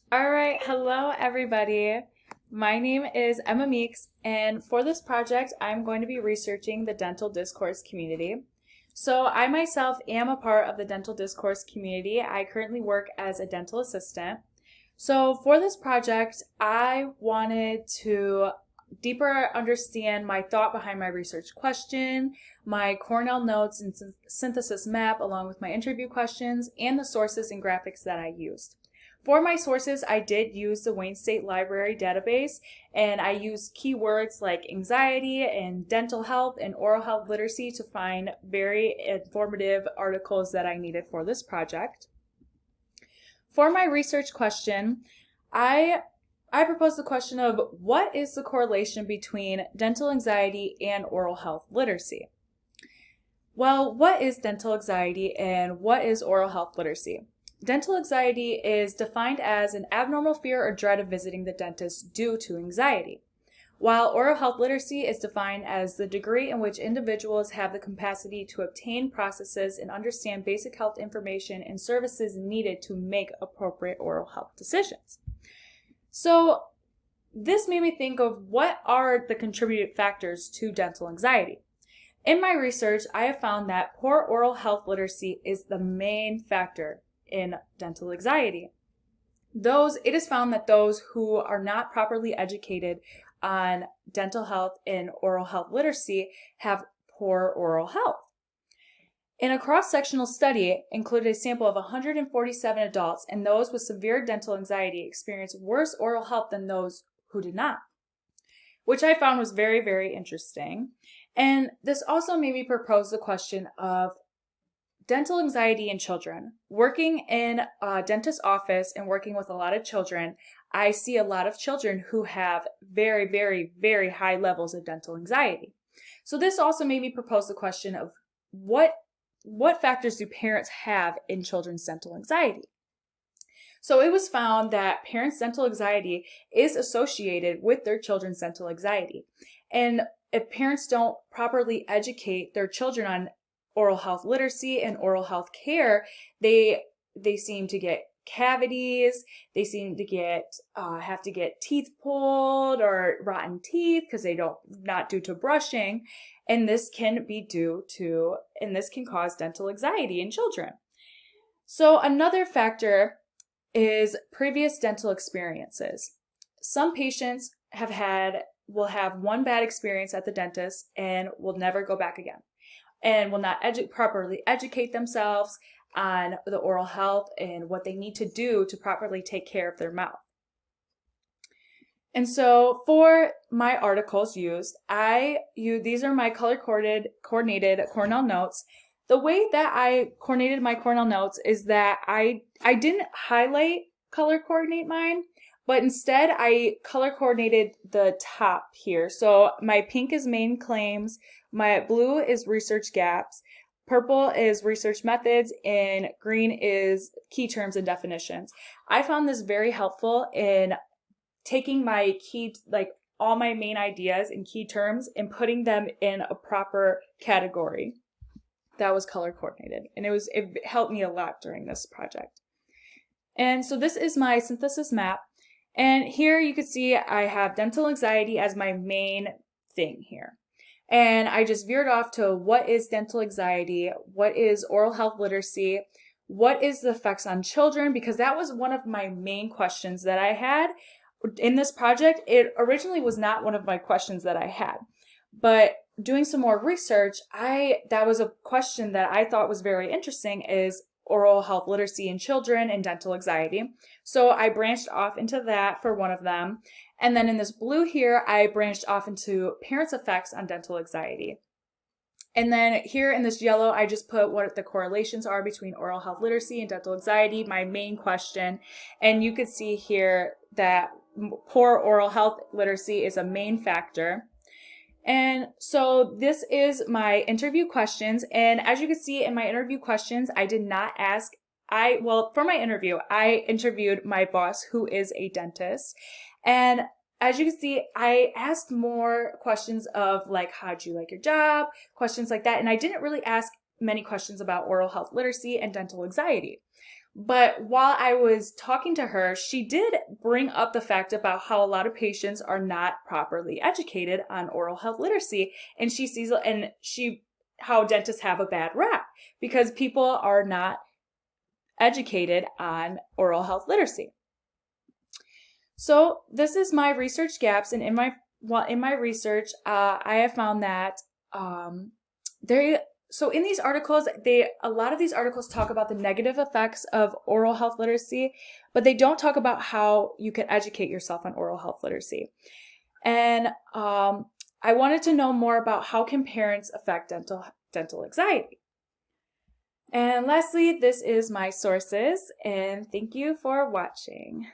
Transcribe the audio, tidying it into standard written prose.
All right, hello everybody. My name is Emma Meeks, and for this project, I'm going to be researching the dental discourse community. So, I myself am a part of the dental discourse community. I currently work as a dental assistant. So, for this project, I wanted to deeper understand my thought behind my research question, my Cornell notes and synthesis map, along with my interview questions, and the sources and graphics that I used. For my sources, I did use the Wayne State Library database, and I used keywords like anxiety and dental health and oral health literacy to find very informative articles that I needed for this project. For my research question, I I proposed the question of what is the correlation between dental anxiety and oral health literacy? Well, what is dental anxiety and what is oral health literacy? Dental anxiety is defined as an abnormal fear or dread of visiting the dentist due to anxiety, while oral health literacy is defined as the degree in which individuals have the capacity to obtain, processes, and understand basic health information and services needed to make appropriate oral health decisions. So, this made me think of what are the contributing factors to dental anxiety. In my research, I have found that poor oral health literacy is the main factor in dental anxiety. It is found that those who are not properly educated on dental health and oral health literacy have poor oral health. In a cross-sectional study included a sample of 147 adults, and those with severe dental anxiety experienced worse oral health than those who did not, which I found was very, very interesting. And this also made me propose the question of dental anxiety in children. Working in a dentist's office and working with a lot of children, I see a lot of children who have very, very, very high levels of dental anxiety. So this also made me propose the question of what factors do parents have in children's dental anxiety? So it was found that parents' dental anxiety is associated with their children's dental anxiety. And if parents don't properly educate their children on oral health literacy and oral health care, they seem to get cavities. They seem to have to get teeth pulled or rotten teeth because they don't not due to brushing, and this can cause dental anxiety in children. So another factor is previous dental experiences. Some patients will have one bad experience at the dentist and will never go back again, and will not properly educate themselves on the oral health and what they need to do to properly take care of their mouth. And so for my articles used, these are my coordinated Cornell notes. The way that I coordinated my Cornell notes is that I didn't color coordinate mine, but instead I color coordinated the top here. So my pink is main claims, my blue is research gaps, purple is research methods, and green is key terms and definitions. I found this very helpful in taking all my main ideas and key terms and putting them in a proper category that was color coordinated. And it helped me a lot during this project. And so this is my synthesis map. And here you can see I have dental anxiety as my main thing here. And I just veered off to what is dental anxiety, what is oral health literacy, what is the effects on children, because that was one of my main questions that I had in this project. It originally was not one of my questions that I had, but doing some more research, that was a question that I thought was very interesting, is oral health literacy in children and dental anxiety. So I branched off into that for one of them. And then in this blue here, I branched off into parents' effects on dental anxiety. And then here in this yellow, I just put what the correlations are between oral health literacy and dental anxiety, my main question. And you could see here that poor oral health literacy is a main factor. And so this is my interview questions. And as you can see in my interview questions, I did not ask, for my interview, I interviewed my boss, who is a dentist. And as you can see, I asked more questions of like, how'd you like your job? Questions like that. And I didn't really ask many questions about oral health literacy and dental anxiety. But while I was talking to her, she did bring up the fact about how a lot of patients are not properly educated on oral health literacy, and she sees how dentists have a bad rap because people are not educated on oral health literacy. So this is my research gaps, and in my research, I have found that in these articles, a lot of these articles talk about the negative effects of oral health literacy, but they don't talk about how you can educate yourself on oral health literacy. And I wanted to know more about how can parents affect dental anxiety. And lastly, this is my sources, and thank you for watching.